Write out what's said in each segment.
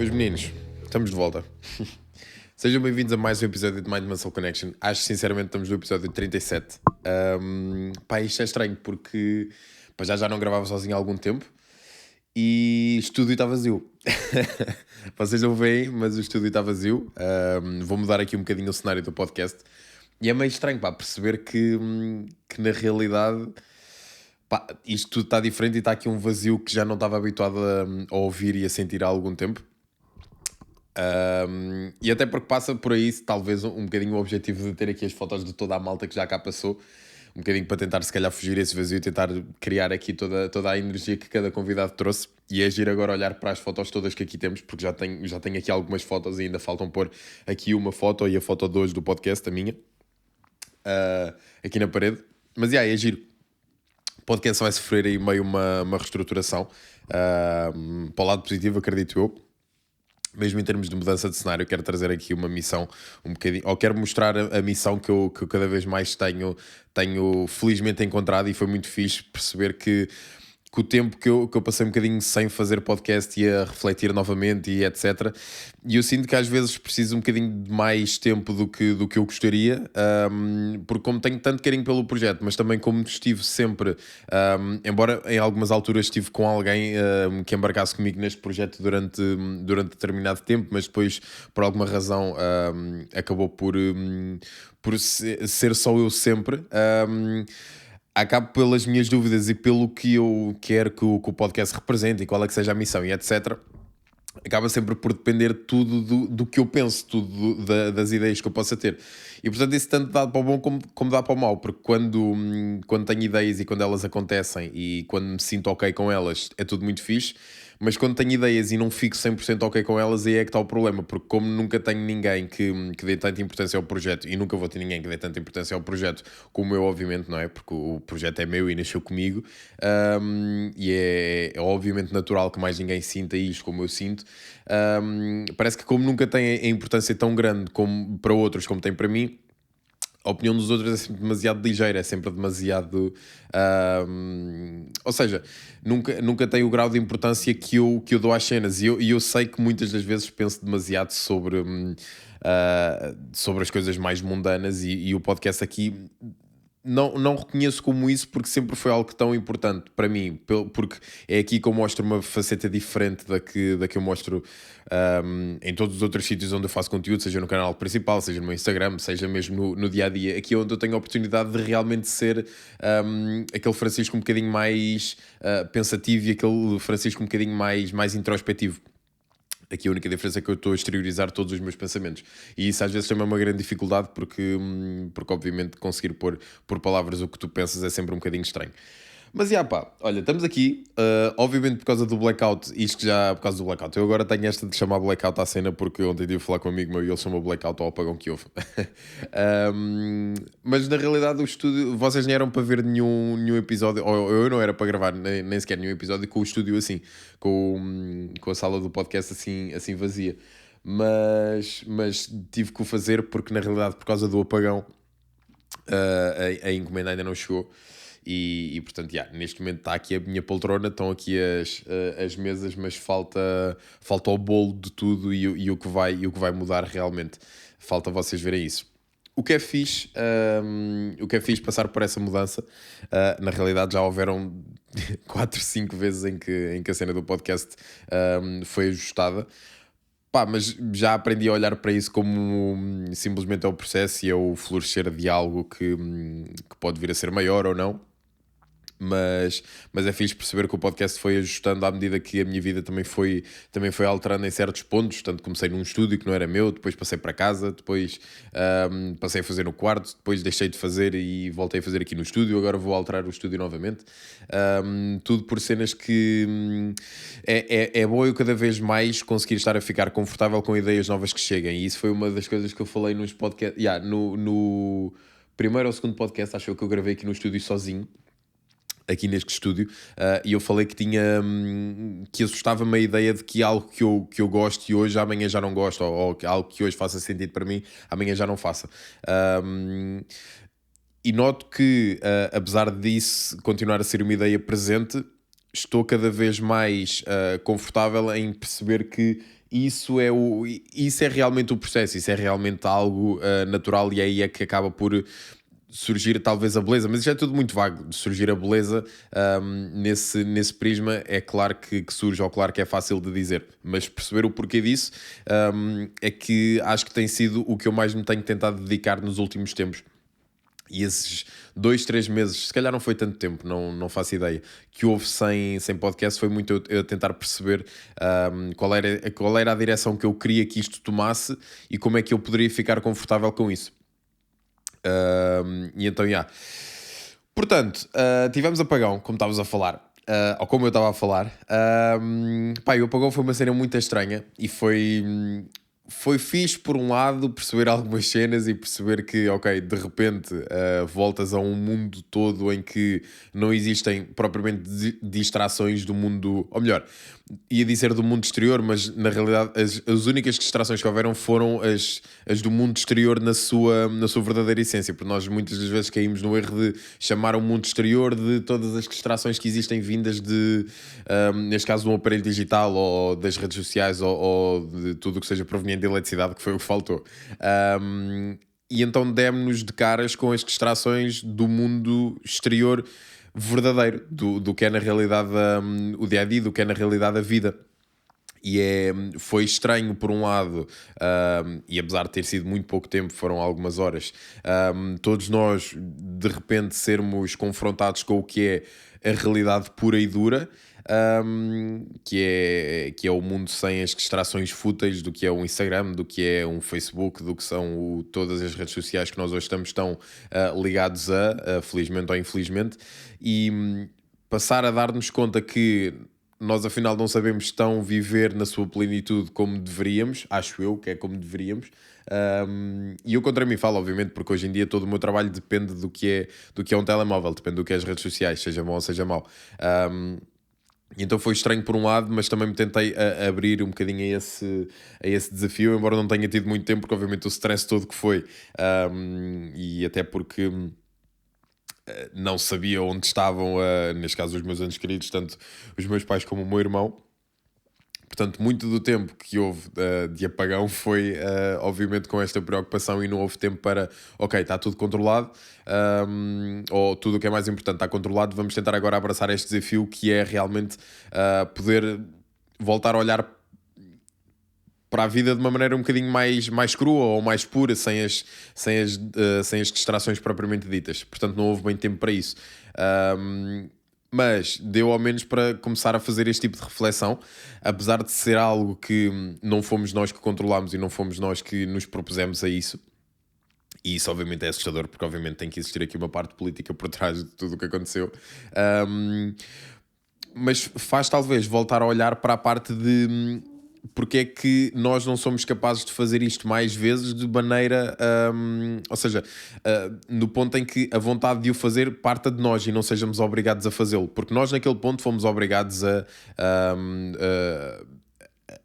Meus meninos, estamos de volta. Sejam bem-vindos a mais um episódio de Mind Muscle Connection. Acho que sinceramente estamos no episódio 37. Isto é estranho porque já não gravava sozinho há algum tempo e o estúdio está vazio. Vocês não veem, mas o estúdio está vazio. Vou mudar aqui um bocadinho o cenário do podcast. E é meio estranho perceber que na realidade isto tudo está diferente e está aqui um vazio que já não estava habituado a ouvir e a sentir há algum tempo. E até porque passa por aí talvez um bocadinho o objetivo de ter aqui as fotos de toda a malta que já cá passou, um bocadinho para tentar se calhar fugir esse vazio e tentar criar aqui toda a energia que cada convidado trouxe. E é giro agora olhar para as fotos todas que aqui temos, porque já tenho aqui algumas fotos e ainda faltam pôr aqui uma foto e a foto de hoje do podcast, a minha, aqui na parede. Mas é giro. O podcast vai sofrer aí meio uma reestruturação, para o lado positivo, acredito eu. Mesmo em termos de mudança de cenário, quero trazer aqui uma missão um bocadinho, ou quero mostrar a missão que eu cada vez mais tenho felizmente encontrado, e foi muito fixe perceber que o tempo que eu passei um bocadinho sem fazer podcast e a refletir novamente e etc. E eu sinto que às vezes preciso um bocadinho de mais tempo do que eu gostaria, porque como tenho tanto carinho pelo projeto, mas também como estive sempre, embora em algumas alturas estive com alguém que embarcasse comigo neste projeto durante determinado tempo, mas depois por alguma razão acabou por ser só eu sempre. Acabo pelas minhas dúvidas e pelo que eu quero que o podcast represente e qual é que seja a missão e etc. Acaba sempre por depender tudo do que eu penso, tudo das ideias que eu possa ter. E portanto isso tanto dá para o bom como dá para o mau, porque quando tenho ideias e quando elas acontecem e quando me sinto ok com elas, é tudo muito fixe. Mas quando tenho ideias e não fico 100% ok com elas, aí é que está o problema, porque como nunca tenho ninguém que dê tanta importância ao projeto, e nunca vou ter ninguém que dê tanta importância ao projeto como eu, obviamente, não é? Porque o projeto é meu e nasceu comigo, e é obviamente natural que mais ninguém sinta isto como eu sinto. Parece que como nunca tem a importância tão grande como para outros como tem para mim, a opinião dos outros é sempre demasiado ligeira, é sempre demasiado... ou seja, nunca tem o grau de importância que eu dou às cenas. E eu sei que muitas das vezes penso demasiado sobre as coisas mais mundanas e o podcast aqui... Não reconheço como isso porque sempre foi algo tão importante para mim, porque é aqui que eu mostro uma faceta diferente da que eu mostro em todos os outros sítios onde eu faço conteúdo, seja no canal principal, seja no meu Instagram, seja mesmo no dia-a-dia. Aqui é onde eu tenho a oportunidade de realmente ser aquele Francisco um bocadinho mais pensativo e aquele Francisco um bocadinho mais introspectivo. Aqui a única diferença é que eu estou a exteriorizar todos os meus pensamentos. E isso às vezes também é uma grande dificuldade porque obviamente conseguir pôr por palavras o que tu pensas é sempre um bocadinho estranho. Mas olha, estamos aqui, obviamente por causa do blackout, por causa do blackout, eu agora tenho esta de chamar blackout à cena porque ontem tive a falar com um amigo meu e ele chamou blackout ao apagão que houve. Mas na realidade o estúdio, vocês nem eram para ver nenhum episódio, ou eu não era para gravar nem sequer nenhum episódio com o estúdio assim, com a sala do podcast assim vazia. Mas tive que o fazer porque na realidade por causa do apagão a encomenda ainda não chegou. E portanto, neste momento está aqui a minha poltrona, estão aqui as mesas, mas falta o bolo de tudo e o que vai mudar realmente. Falta vocês verem isso. O que é fixe passar por essa mudança, na realidade já houveram 4, 5 vezes em que a cena do podcast foi ajustada. Mas já aprendi a olhar para isso como simplesmente é o processo e é o florescer de algo que pode vir a ser maior ou não. Mas é fixe perceber que o podcast foi ajustando à medida que a minha vida também foi alterando em certos pontos. Tanto comecei num estúdio que não era meu, depois passei para casa, depois passei a fazer no quarto, depois deixei de fazer e voltei a fazer aqui no estúdio, agora vou alterar o estúdio novamente. Tudo por cenas que é bom eu cada vez mais conseguir estar a ficar confortável com ideias novas que cheguem. E isso foi uma das coisas que eu falei nos podcasts. No primeiro ou segundo podcast, acho que eu gravei aqui no estúdio sozinho, aqui neste estúdio, e eu falei que que assustava-me a ideia de que algo que eu gosto e hoje amanhã já não gosto, ou que algo que hoje faça sentido para mim amanhã já não faça. E noto que apesar disso continuar a ser uma ideia presente, estou cada vez mais confortável em perceber que isso é realmente o processo, isso é realmente algo natural, e aí é que acaba por surgir talvez a beleza, mas isto é tudo muito vago. De surgir a beleza nesse prisma, é claro que surge, ou claro que é fácil de dizer, mas perceber o porquê disso é que acho que tem sido o que eu mais me tenho tentado dedicar nos últimos tempos. E esses 2, 3 meses, se calhar não foi tanto tempo, não faço ideia, que houve sem podcast, foi muito eu tentar perceber qual era a direção que eu queria que isto tomasse e como é que eu poderia ficar confortável com isso. E então, portanto, tivemos apagão, como estavas a falar, ou como eu estava a falar. Pá, o apagão foi uma cena muito estranha e foi fixe por um lado perceber algumas cenas e perceber que, ok, de repente voltas a um mundo todo em que não existem propriamente distrações do mundo, ou melhor, ia dizer do mundo exterior, mas na realidade as únicas distrações que houveram foram as do mundo exterior na sua verdadeira essência, porque nós muitas das vezes caímos no erro de chamar o mundo exterior de todas as distrações que existem vindas de, neste caso, de um aparelho digital ou das redes sociais ou de tudo o que seja proveniente de eletricidade, que foi o que faltou. E então demos-nos de caras com as distrações do mundo exterior verdadeiro, do que é na realidade o dia-a-dia, do que é na realidade a vida. E foi estranho por um lado, e apesar de ter sido muito pouco tempo, foram algumas horas, todos nós de repente sermos confrontados com o que é a realidade pura e dura, que é o mundo sem as distrações fúteis do que é o Instagram, do que é um Facebook, do que são todas as redes sociais que nós hoje estamos tão ligados felizmente ou infelizmente, e passar a dar-nos conta que nós afinal não sabemos tão viver na sua plenitude como deveríamos, acho eu que é como deveríamos. E eu contra mim falo, obviamente, porque hoje em dia todo o meu trabalho depende do que é um telemóvel, depende do que é as redes sociais, seja bom ou seja mau. Então foi estranho por um lado, mas também me tentei abrir um bocadinho a esse desafio, embora não tenha tido muito tempo, porque obviamente o stress todo que foi, e até porque não sabia onde estavam, neste caso, os meus entes queridos, tanto os meus pais como o meu irmão. Portanto, muito do tempo que houve de apagão foi, obviamente, com esta preocupação, e não houve tempo para, ok, está tudo controlado, ou tudo o que é mais importante está controlado, vamos tentar agora abraçar este desafio, que é realmente poder voltar a olhar para a vida de uma maneira um bocadinho mais crua ou mais pura, sem as distrações propriamente ditas. Portanto, não houve bem tempo para isso. Mas deu ao menos para começar a fazer este tipo de reflexão, apesar de ser algo que não fomos nós que controlámos e não fomos nós que nos propusemos a isso. E isso obviamente é assustador, porque obviamente tem que existir aqui uma parte política por trás de tudo o que aconteceu. Mas faz talvez voltar a olhar para a parte de porque é que nós não somos capazes de fazer isto mais vezes de maneira, ou seja, no ponto em que a vontade de o fazer parta de nós e não sejamos obrigados a fazê-lo, porque nós naquele ponto fomos obrigados a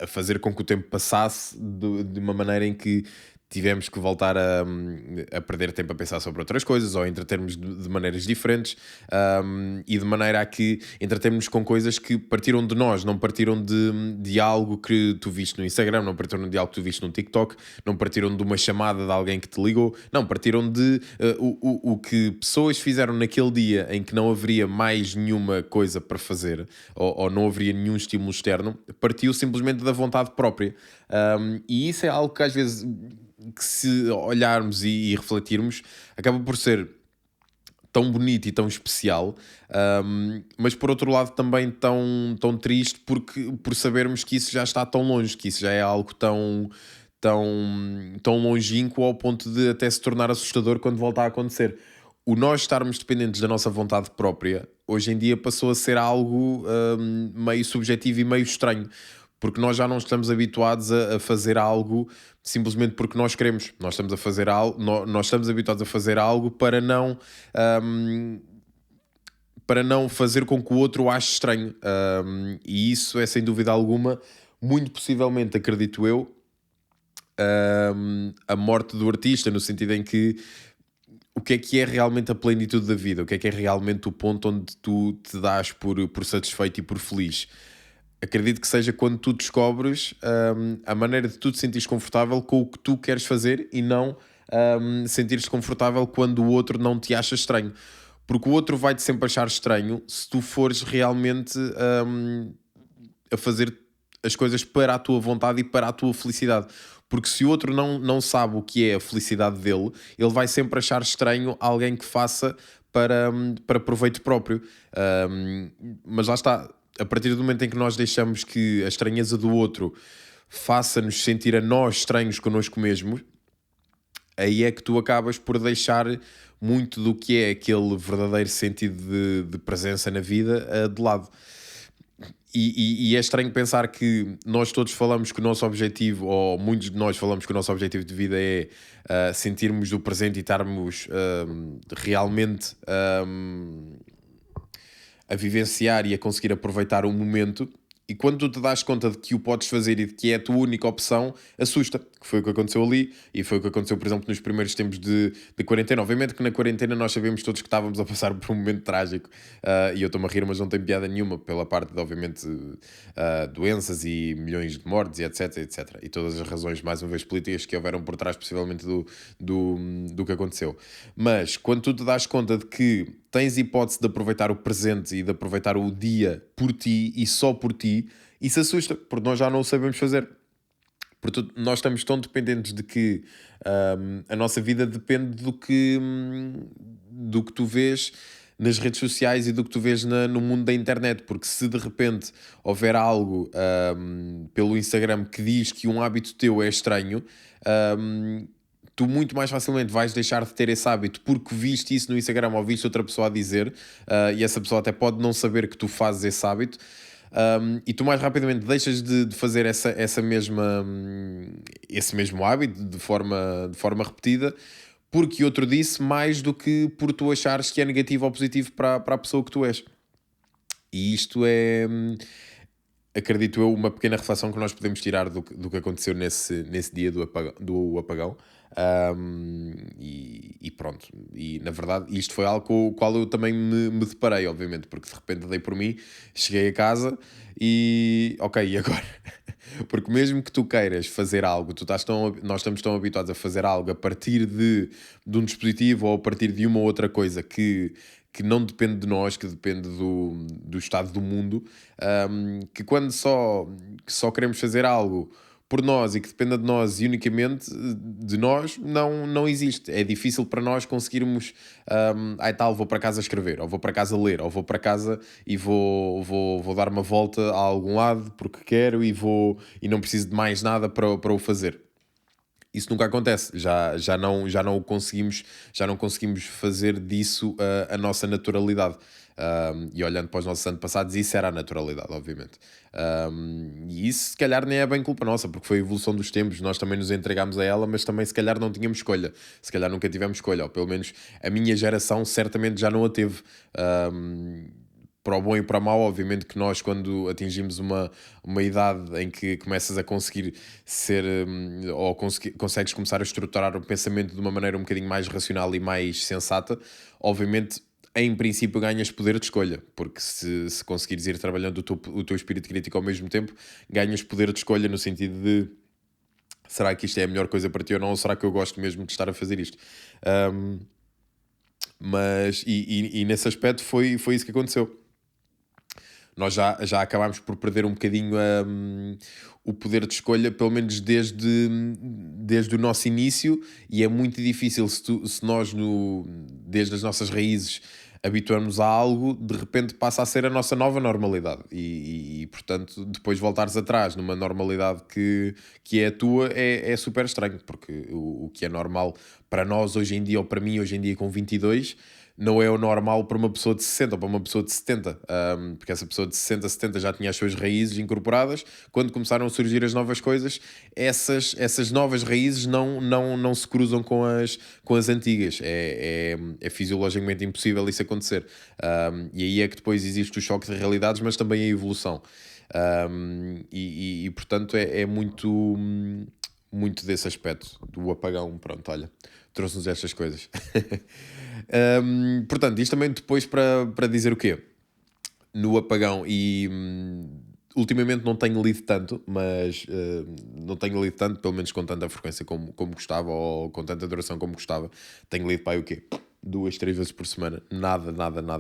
fazer com que o tempo passasse de uma maneira em que tivemos que voltar a perder tempo a pensar sobre outras coisas ou a entretermos de maneiras diferentes, e de maneira a que entretermos com coisas que partiram de nós, não partiram de algo que tu viste no Instagram, não partiram de algo que tu viste no TikTok, não partiram de uma chamada de alguém que te ligou, não, partiram de o que pessoas fizeram naquele dia em que não haveria mais nenhuma coisa para fazer, ou não haveria nenhum estímulo externo, partiu simplesmente da vontade própria. E isso é algo que às vezes, que se olharmos e refletirmos, acaba por ser tão bonito e tão especial, mas por outro lado também tão triste, por sabermos que isso já está tão longe, que isso já é algo tão longínquo ao ponto de até se tornar assustador quando volta a acontecer. O nós estarmos dependentes da nossa vontade própria, hoje em dia passou a ser algo meio subjetivo e meio estranho, porque nós já não estamos habituados a fazer algo simplesmente porque nós queremos. Nós estamos a fazer algo, nós estamos habituados a fazer algo para não fazer com que o outro o ache estranho. E isso é sem dúvida alguma, muito possivelmente, acredito eu, a morte do artista, no sentido em que o que é realmente a plenitude da vida, o que é realmente o ponto onde tu te dás por satisfeito e por feliz. acredito que seja quando tu descobres a maneira de tu te sentires confortável com o que tu queres fazer e não sentires confortável quando o outro não te acha estranho. Porque o outro vai-te sempre achar estranho se tu fores realmente a fazer as coisas para a tua vontade e para a tua felicidade. Porque se o outro não sabe o que é a felicidade dele, ele vai sempre achar estranho alguém que faça para proveito próprio. Mas lá está, a partir do momento em que nós deixamos que a estranheza do outro faça-nos sentir a nós estranhos connosco mesmos, aí é que tu acabas por deixar muito do que é aquele verdadeiro sentido de presença na vida de lado. E é estranho pensar que nós todos falamos que o nosso objetivo, ou muitos de nós falamos que o nosso objetivo de vida é sentirmos o presente e estarmos realmente a vivenciar e a conseguir aproveitar o momento. E quando tu te das conta de que o podes fazer e de que é a tua única opção, assusta, que foi o que aconteceu ali e foi o que aconteceu, por exemplo, nos primeiros tempos de quarentena. Obviamente que na quarentena nós sabemos todos que estávamos a passar por um momento trágico e eu estou-me a rir, mas não tem piada nenhuma pela parte de, obviamente, doenças e milhões de mortes e etc, etc. E todas as razões, mais uma vez, políticas que houveram por trás, possivelmente, do que aconteceu. Mas quando tu te das conta de que tens hipótese de aproveitar o presente e de aproveitar o dia por ti e só por ti, isso assusta, porque nós já não o sabemos fazer. Portanto, nós estamos tão dependentes de que a nossa vida depende do que tu vês nas redes sociais e do que tu vês no mundo da internet, porque se de repente houver algo pelo Instagram que diz que um hábito teu é estranho, tu muito mais facilmente vais deixar de ter esse hábito porque viste isso no Instagram ou viste outra pessoa a dizer, e essa pessoa até pode não saber que tu fazes esse hábito, e tu mais rapidamente deixas de fazer esse mesmo hábito de forma repetida porque outro disse, mais do que por tu achares que é negativo ou positivo para a pessoa que tu és. E isto é, acredito eu, uma pequena reflexão que nós podemos tirar do que aconteceu nesse dia do apagão. E pronto, e na verdade isto foi algo com o qual eu também me deparei, obviamente, porque de repente dei por mim, cheguei a casa e ok, e agora? Porque mesmo que tu queiras fazer algo, nós estamos tão habituados a fazer algo a partir de um dispositivo ou a partir de uma outra coisa que não depende de nós, que depende do estado do mundo, que quando só queremos fazer algo por nós e que dependa de nós e unicamente de nós, não existe. É difícil para nós conseguirmos tal, vou para casa escrever, ou vou para casa ler, ou vou para casa e vou dar uma volta a algum lado porque quero e não preciso de mais nada para o fazer. Isso nunca acontece, já não o conseguimos, já não conseguimos fazer disso a nossa naturalidade. E olhando para os nossos antepassados, isso era a naturalidade, obviamente. E isso se calhar nem é bem culpa nossa, porque foi a evolução dos tempos, nós também nos entregámos a ela, mas também se calhar não tínhamos escolha, se calhar nunca tivemos escolha, ou pelo menos a minha geração certamente já não a teve. Para o bom e para o mau, obviamente que nós, quando atingimos uma idade em que começas a conseguir ser, ou consegues começar a estruturar o pensamento de uma maneira um bocadinho mais racional e mais sensata, obviamente, em princípio, ganhas poder de escolha, porque se conseguires ir trabalhando o teu espírito crítico ao mesmo tempo, ganhas poder de escolha no sentido de será que isto é a melhor coisa para ti ou não, ou será que eu gosto mesmo de estar a fazer isto? E nesse aspecto foi isso que aconteceu. Nós já acabámos por perder um bocadinho o poder de escolha, pelo menos desde o nosso início, e é muito difícil se nós, desde as nossas raízes, habituarmos a algo, de repente passa a ser a nossa nova normalidade. Portanto, depois voltares atrás numa normalidade que é a tua é super estranho, porque o que é normal para nós hoje em dia, ou para mim hoje em dia com 22, não é o normal para uma pessoa de 60 ou para uma pessoa de 70, porque essa pessoa de 60, 70 já tinha as suas raízes incorporadas. Quando começaram a surgir as novas coisas, essas novas raízes não se cruzam com as antigas. É fisiologicamente impossível isso acontecer. E aí é que depois existe o choque de realidades, mas também a evolução. Portanto é muito desse aspecto do apagão. Pronto, olha, trouxe-nos estas coisas. Portanto, isto também depois para dizer o quê? No apagão ultimamente não tenho lido tanto, mas não tenho lido tanto, pelo menos com tanta frequência como gostava, ou com tanta duração como gostava. Tenho lido para o quê? 2, 3 vezes por semana, nada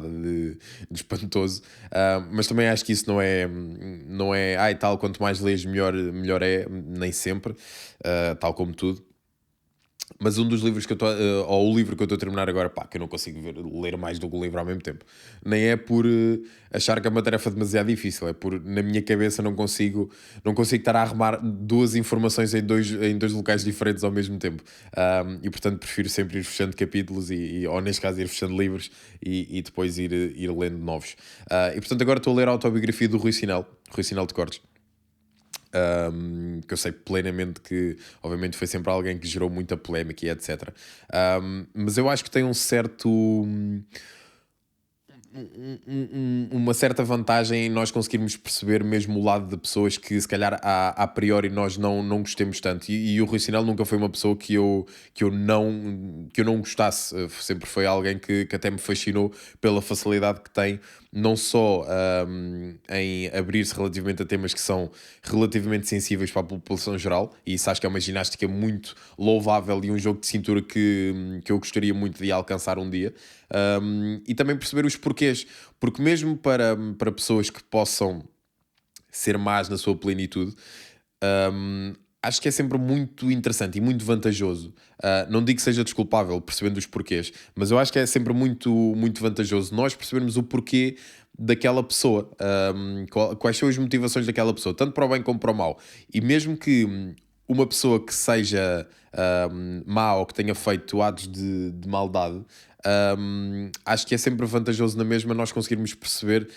de espantoso. Mas também acho que isso não é, ai tal, quanto mais lês melhor é, nem sempre, tal como tudo. Mas um dos livros que eu estou, ou o livro que eu estou a terminar agora, pá, que eu não consigo ler mais do que um livro ao mesmo tempo, nem é por achar que é uma tarefa demasiado difícil, é por, na minha cabeça, não consigo estar a arrumar duas informações em dois locais diferentes ao mesmo tempo. E portanto prefiro sempre ir fechando capítulos, ou neste caso ir fechando livros e depois ir lendo novos. E portanto agora estou a ler a autobiografia do Rui Sinal de Cortes. Que eu sei plenamente que obviamente foi sempre alguém que gerou muita polémica e etc. Mas eu acho que tem uma certa vantagem em nós conseguirmos perceber mesmo o lado de pessoas que se calhar a priori nós não gostemos tanto, e o Rui Sinal nunca foi uma pessoa que eu não gostasse. Sempre foi alguém que até me fascinou pela facilidade que tem, não só em abrir-se relativamente a temas que são relativamente sensíveis para a população geral, e isso acho que é uma ginástica muito louvável e um jogo de cintura que eu gostaria muito de alcançar um dia. E também perceber os porquês, porque mesmo para pessoas que possam ser más na sua plenitude, acho que é sempre muito interessante e muito vantajoso. Não digo que seja desculpável percebendo os porquês, mas eu acho que é sempre muito vantajoso nós percebermos o porquê daquela pessoa, quais são as motivações daquela pessoa, tanto para o bem como para o mal. E mesmo que uma pessoa que seja má ou que tenha feito atos de maldade, acho que é sempre vantajoso na mesma nós conseguirmos perceber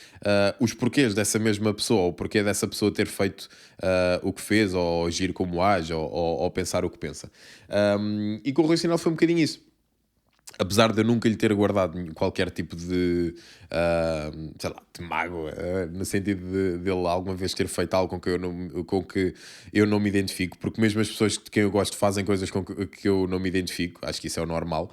os porquês dessa mesma pessoa, ou o porquê dessa pessoa ter feito o que fez, ou agir como age, ou pensar o que pensa. E com o Rui Sinal foi um bocadinho isso. Apesar de eu nunca lhe ter guardado qualquer tipo de, sei lá, de mágoa, no sentido dele alguma vez ter feito algo com que eu não me identifico, porque mesmo as pessoas de quem eu gosto fazem coisas com que eu não me identifico, acho que isso é o normal.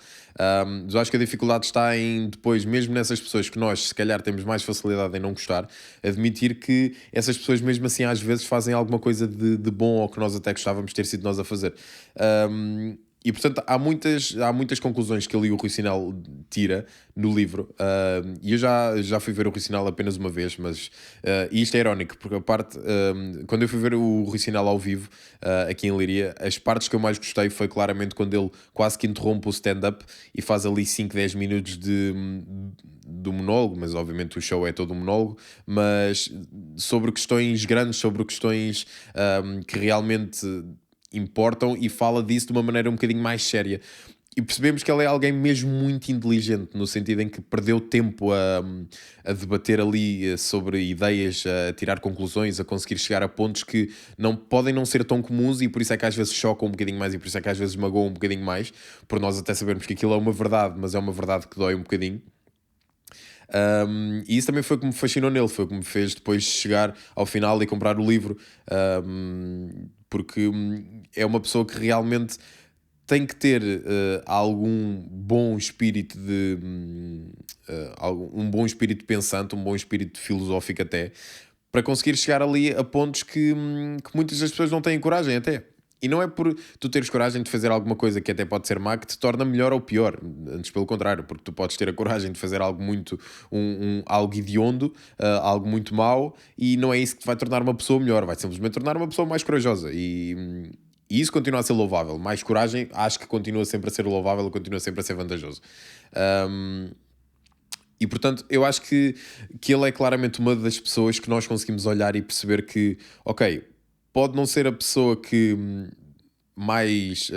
Mas eu acho que a dificuldade está em depois, mesmo nessas pessoas que nós se calhar temos mais facilidade em não gostar, admitir que essas pessoas mesmo assim às vezes fazem alguma coisa de bom, ou que nós até gostávamos de ter sido nós a fazer. E portanto há muitas conclusões que ali o Rui Sinal tira no livro, e eu já fui ver o Rui Sinal apenas uma vez, mas e isto é irónico, porque quando eu fui ver o Rui Sinal ao vivo, aqui em Leiria, as partes que eu mais gostei foi claramente quando ele quase que interrompe o stand-up e faz ali 5, 10 minutos do monólogo, mas obviamente o show é todo um monólogo, mas sobre questões grandes, sobre questões que realmente importam, e fala disso de uma maneira um bocadinho mais séria. E percebemos que ele é alguém mesmo muito inteligente, no sentido em que perdeu tempo a debater ali sobre ideias, a tirar conclusões, a conseguir chegar a pontos que podem não ser tão comuns, e por isso é que às vezes chocam um bocadinho mais, e por isso é que às vezes magoam um bocadinho mais, por nós até sabermos que aquilo é uma verdade, mas é uma verdade que dói um bocadinho. E isso também foi o que me fascinou nele, foi o que me fez depois chegar ao final e comprar o livro, porque é uma pessoa que realmente tem que ter algum bom espírito um bom espírito pensante, um bom espírito filosófico até, para conseguir chegar ali a pontos que muitas das pessoas não têm coragem até. E não é por tu teres coragem de fazer alguma coisa que até pode ser má que te torna melhor ou pior. Antes pelo contrário, porque tu podes ter a coragem de fazer algo muito algo hediondo, algo muito mau, e não é isso que te vai tornar uma pessoa melhor, vai simplesmente tornar uma pessoa mais corajosa. E isso continua a ser louvável. Mais coragem, acho que continua sempre a ser louvável, continua sempre a ser vantajoso. E portanto, eu acho que ele é claramente uma das pessoas que nós conseguimos olhar e perceber que, ok, pode não ser a pessoa que mais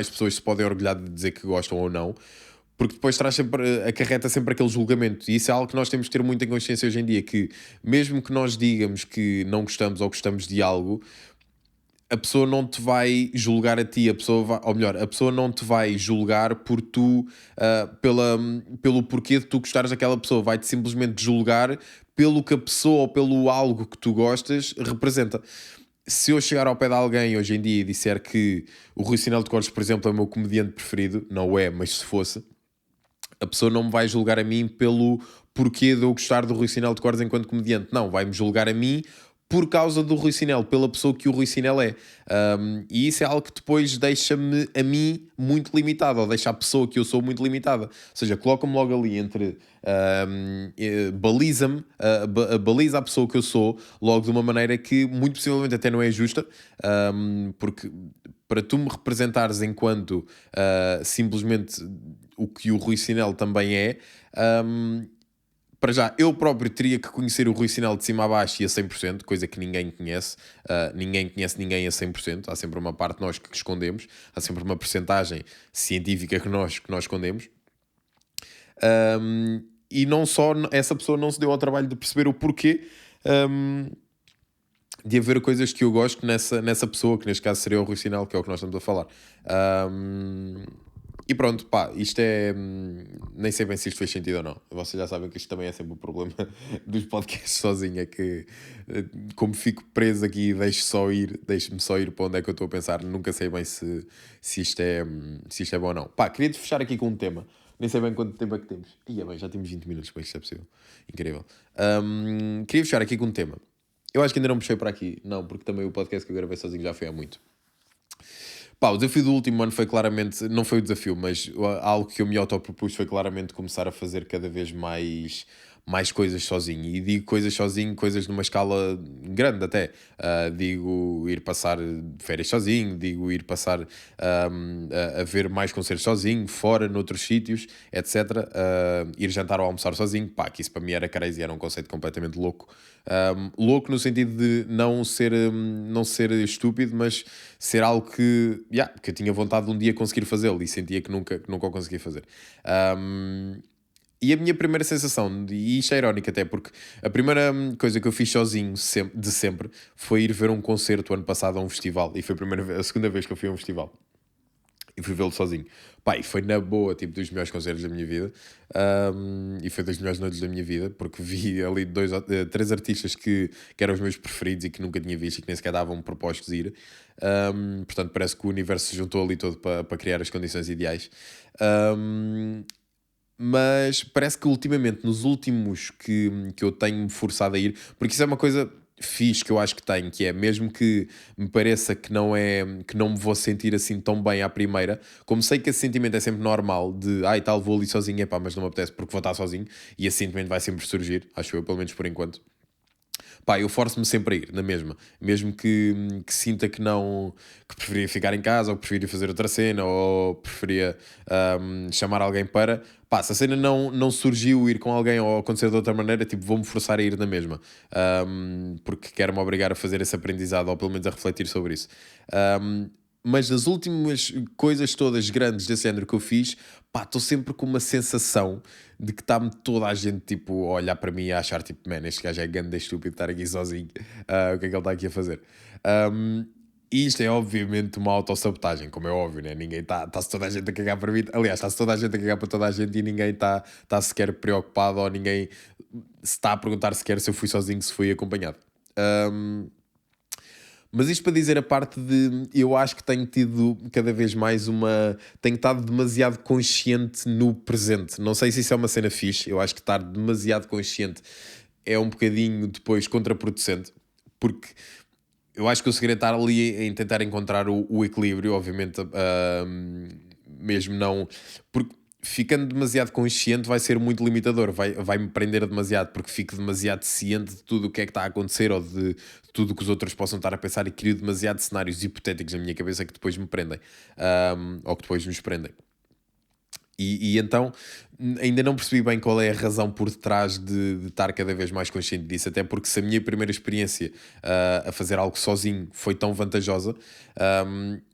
pessoas se podem orgulhar de dizer que gostam ou não, porque depois acarreta sempre aquele julgamento. E isso é algo que nós temos que ter muito em consciência hoje em dia, que mesmo que nós digamos que não gostamos ou gostamos de algo, a pessoa não te vai julgar a ti, ou melhor, a pessoa não te vai julgar por tu, pelo porquê de tu gostares daquela pessoa, vai-te simplesmente julgar pelo que a pessoa ou pelo algo que tu gostas representa. Se eu chegar ao pé de alguém hoje em dia e disser que o Rui Sinal de Cortes, por exemplo, é o meu comediante preferido, não é, mas se fosse, a pessoa não me vai julgar a mim porquê de eu gostar do Rui Sinel de Cordes enquanto comediante. Não, vai-me julgar a mim por causa do Rui Sinel, pela pessoa que o Rui Sinel é. E isso é algo que depois deixa-me a mim muito limitado, ou deixa a pessoa que eu sou muito limitada. Ou seja, coloca-me logo ali entre... baliza-me, baliza a pessoa que eu sou logo de uma maneira que muito possivelmente até não é justa, porque para tu me representares enquanto simplesmente o que o Rui Sinel também é, para já, eu próprio teria que conhecer o Rui Sinel de cima a baixo e a 100%, coisa que ninguém conhece. Ninguém conhece ninguém a 100%. Há sempre uma parte de nós que escondemos. Há sempre uma percentagem científica que nós escondemos. E não só essa pessoa não se deu ao trabalho de perceber o porquê de haver coisas que eu gosto nessa pessoa, que neste caso seria o Rui Sinel, que é o que nós estamos a falar. E pronto, pá, isto é... nem sei bem se isto fez sentido ou não. Vocês já sabem que isto também é sempre o problema dos podcasts sozinho, é que como fico preso aqui e deixo-me só ir para onde é que eu estou a pensar, nunca sei bem se isto é bom ou não. Pá, queria-te fechar aqui com um tema. Nem sei bem quanto tempo é que temos. Ia bem, já temos 20 minutos, para isto é possível. Incrível. Queria fechar aqui com um tema. Eu acho que ainda não puxei para aqui. Não, porque também o podcast que eu gravei sozinho já foi há muito. Pá, o desafio do último ano foi claramente... Não foi o desafio, mas algo que eu me autopropus foi claramente começar a fazer cada vez mais coisas sozinho. E digo coisas sozinho, coisas numa escala grande até. Digo ir passar férias sozinho, digo ir passar a ver mais concertos sozinho, fora, noutros sítios, etc. Ir jantar ou almoçar sozinho. Pá, que isso para mim era crazy, era um conceito completamente louco. Louco no sentido de não ser estúpido, mas ser algo que eu tinha vontade de um dia conseguir fazê-lo e sentia que nunca o conseguia fazer. E a minha primeira sensação, e isto é irónico até, porque a primeira coisa que eu fiz sozinho de sempre foi ir ver um concerto ano passado a um festival, e foi a segunda vez que eu fui a um festival. E fui vê-lo sozinho. Pá, e foi na boa, tipo, dos melhores concertos da minha vida. E foi das melhores noites da minha vida, porque vi ali três artistas que eram os meus preferidos e que nunca tinha visto e que nem sequer davam propósitos de ir. Portanto, parece que o universo se juntou ali todo para criar as condições ideais. Mas parece que ultimamente, nos últimos que eu tenho-me forçado a ir, porque isso é uma coisa fixe que eu acho que tenho, que é mesmo que me pareça que não me vou sentir assim tão bem à primeira, como sei que esse sentimento é sempre normal, de tal, vou ali sozinho, epá, mas não me apetece porque vou estar sozinho, e esse sentimento vai sempre surgir, acho eu, pelo menos por enquanto. Pá, eu forço-me sempre a ir, na mesma. Mesmo que sinta que não... que preferia ficar em casa, ou preferia fazer outra cena, ou preferia chamar alguém para... Pá, se a cena não surgiu ir com alguém ou acontecer de outra maneira, tipo, vou-me forçar a ir na mesma. Porque quero-me obrigar a fazer esse aprendizado, ou pelo menos a refletir sobre isso. Mas das últimas coisas todas grandes desse género que eu fiz, pá, estou sempre com uma sensação de que está-me toda a gente, tipo, a olhar para mim e a achar, tipo, man, este gajo é ganda estúpido de estar aqui sozinho, o que é que ele está aqui a fazer? E isto é obviamente uma autossabotagem, como é óbvio, né? Ninguém está-se toda a gente a cagar para mim, aliás, está-se toda a gente a cagar para toda a gente e ninguém está sequer preocupado, ou ninguém se está a perguntar sequer se eu fui sozinho, se fui acompanhado. Mas isto para dizer a parte de... Eu acho que tenho tido cada vez mais tenho estado demasiado consciente no presente. Não sei se isso é uma cena fixe. Eu acho que estar demasiado consciente é um bocadinho depois contraproducente. Porque eu acho que o segredo está ali em tentar encontrar o equilíbrio. Obviamente, mesmo não... Porque ficando demasiado consciente vai ser muito limitador, vai-me prender demasiado, porque fico demasiado ciente de tudo o que é que está a acontecer, ou de tudo o que os outros possam estar a pensar, e crio demasiado cenários hipotéticos na minha cabeça que depois me prendem, ou que depois nos prendem. E então ainda não percebi bem qual é a razão por detrás de estar cada vez mais consciente disso, até porque se a minha primeira experiência a fazer algo sozinho foi tão vantajosa,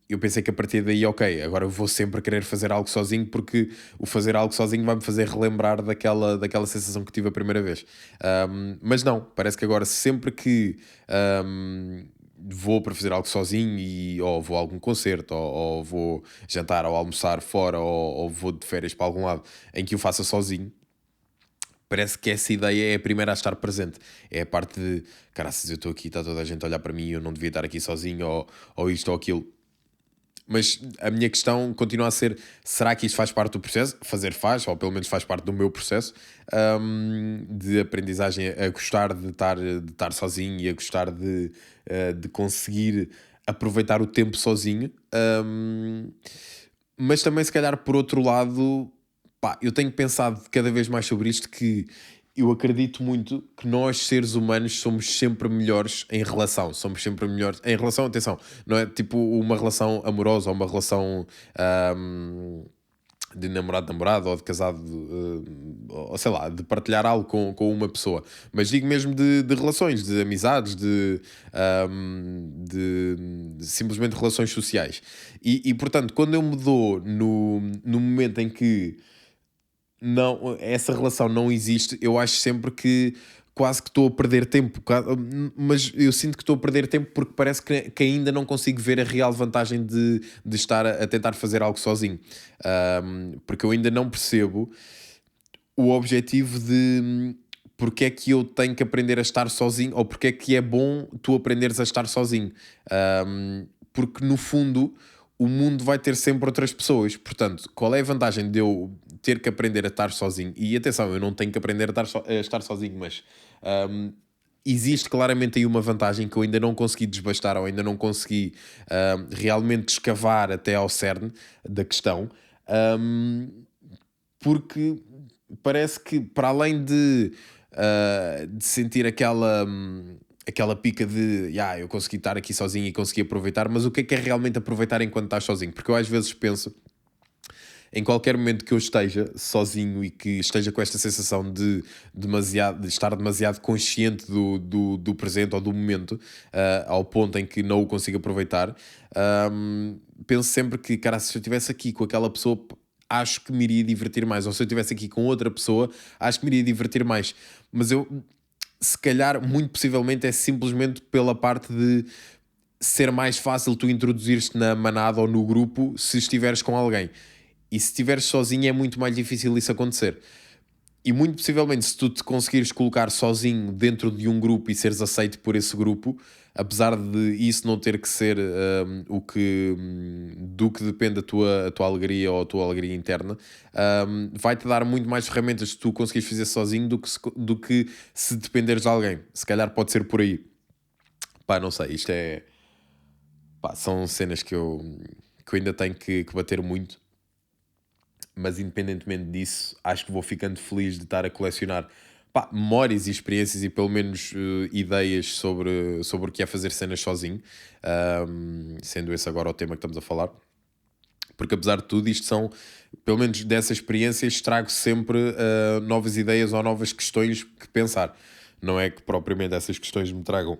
eu pensei que a partir daí, ok, agora eu vou sempre querer fazer algo sozinho, porque o fazer algo sozinho vai-me fazer relembrar daquela sensação que tive a primeira vez. Mas não, parece que agora sempre que vou para fazer algo sozinho, ou vou a algum concerto, ou vou jantar ou almoçar fora, ou vou de férias para algum lado em que o faça sozinho, parece que essa ideia é a primeira a estar presente. É a parte de, caraças, eu estou aqui, está toda a gente a olhar para mim, eu não devia estar aqui sozinho, ou isto ou aquilo. Mas a minha questão continua a ser: será que isto faz parte do processo? Fazer faz, ou pelo menos faz parte do meu processo de aprendizagem, a gostar de estar sozinho e a gostar de conseguir aproveitar o tempo sozinho. Mas também, se calhar, por outro lado, pá, eu tenho pensado cada vez mais sobre isto, que eu acredito muito que nós, seres humanos, somos sempre melhores em relação. Somos sempre melhores em relação, atenção, não é tipo uma relação amorosa ou uma relação de namorado-namorado ou de casado, ou sei lá, de partilhar algo com uma pessoa. Mas digo mesmo de relações, de amizades, de simplesmente relações sociais. Portanto, quando eu me dou no momento em que não, essa relação não existe, eu acho sempre que quase que estou a perder tempo, mas eu sinto que estou a perder tempo porque parece que ainda não consigo ver a real vantagem de estar a tentar fazer algo sozinho. Porque eu ainda não percebo o objetivo de porque é que eu tenho que aprender a estar sozinho, ou porque é que é bom tu aprenderes a estar sozinho. Porque no fundo o mundo vai ter sempre outras pessoas. Portanto, qual é a vantagem de eu ter que aprender a estar sozinho? E atenção, eu não tenho que aprender a estar sozinho, mas existe claramente aí uma vantagem que eu ainda não consegui desbastar, ou ainda não consegui realmente escavar até ao cerne da questão. Porque parece que, para além de sentir aquela pica de eu consegui estar aqui sozinho e consegui aproveitar, mas o que é realmente aproveitar enquanto estás sozinho? Porque eu às vezes penso, em qualquer momento que eu esteja sozinho e que esteja com esta sensação de estar demasiado consciente do presente ou do momento, ao ponto em que não o consigo aproveitar, penso sempre que, cara, se eu estivesse aqui com aquela pessoa, acho que me iria divertir mais. Ou se eu estivesse aqui com outra pessoa, acho que me iria divertir mais. Mas se calhar, muito possivelmente, é simplesmente pela parte de ser mais fácil tu introduzir-te na manada ou no grupo se estiveres com alguém. E se estiveres sozinho é muito mais difícil isso acontecer. E muito possivelmente, se tu te conseguires colocar sozinho dentro de um grupo e seres aceito por esse grupo, apesar de isso não ter que ser do que depende a tua alegria ou a tua alegria interna, vai-te dar muito mais ferramentas se tu conseguires fazer sozinho do que se dependeres de alguém. Se calhar pode ser por aí. Pá, não sei, isto é... Pá, são cenas que eu ainda tenho que bater muito. Mas independentemente disso, acho que vou ficando feliz de estar a colecionar memórias e experiências e pelo menos ideias sobre o que é fazer cenas sozinho, sendo esse agora o tema que estamos a falar. Porque apesar de tudo, isto são, pelo menos dessas experiências, trago sempre novas ideias ou novas questões que pensar. Não é que propriamente essas questões me tragam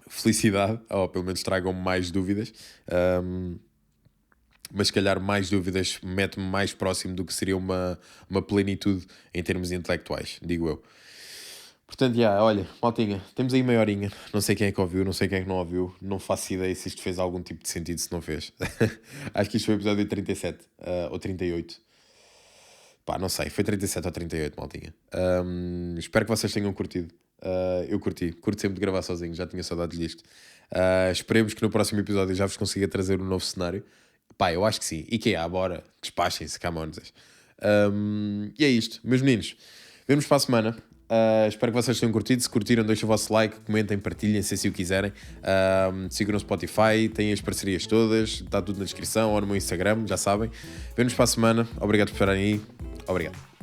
felicidade, ou pelo menos tragam mais dúvidas, mas se calhar mais dúvidas mete-me mais próximo do que seria uma plenitude em termos intelectuais, digo eu. Portanto, olha, maltinha, temos aí meia horinha. Não sei quem é que ouviu, não sei quem é que não ouviu. Não faço ideia se isto fez algum tipo de sentido, se não fez. Acho que isto foi o episódio 37 ou 38. Pá, não sei, foi 37 ou 38, maltinha. Espero que vocês tenham curtido. Eu curto sempre de gravar sozinho, já tinha saudades disto. Esperemos que no próximo episódio já vos consiga trazer um novo cenário. Pá, eu acho que sim. IKEA, bora, despachem-se, come on. E é isto, meus meninos. Vemos para a semana. Espero que vocês tenham curtido. Se curtiram, deixem o vosso like, comentem, partilhem se assim o quiserem. Sigam no Spotify, têm as parcerias todas, está tudo na descrição ou no meu Instagram, já sabem. Vemos para a semana. Obrigado por estarem aí. Obrigado.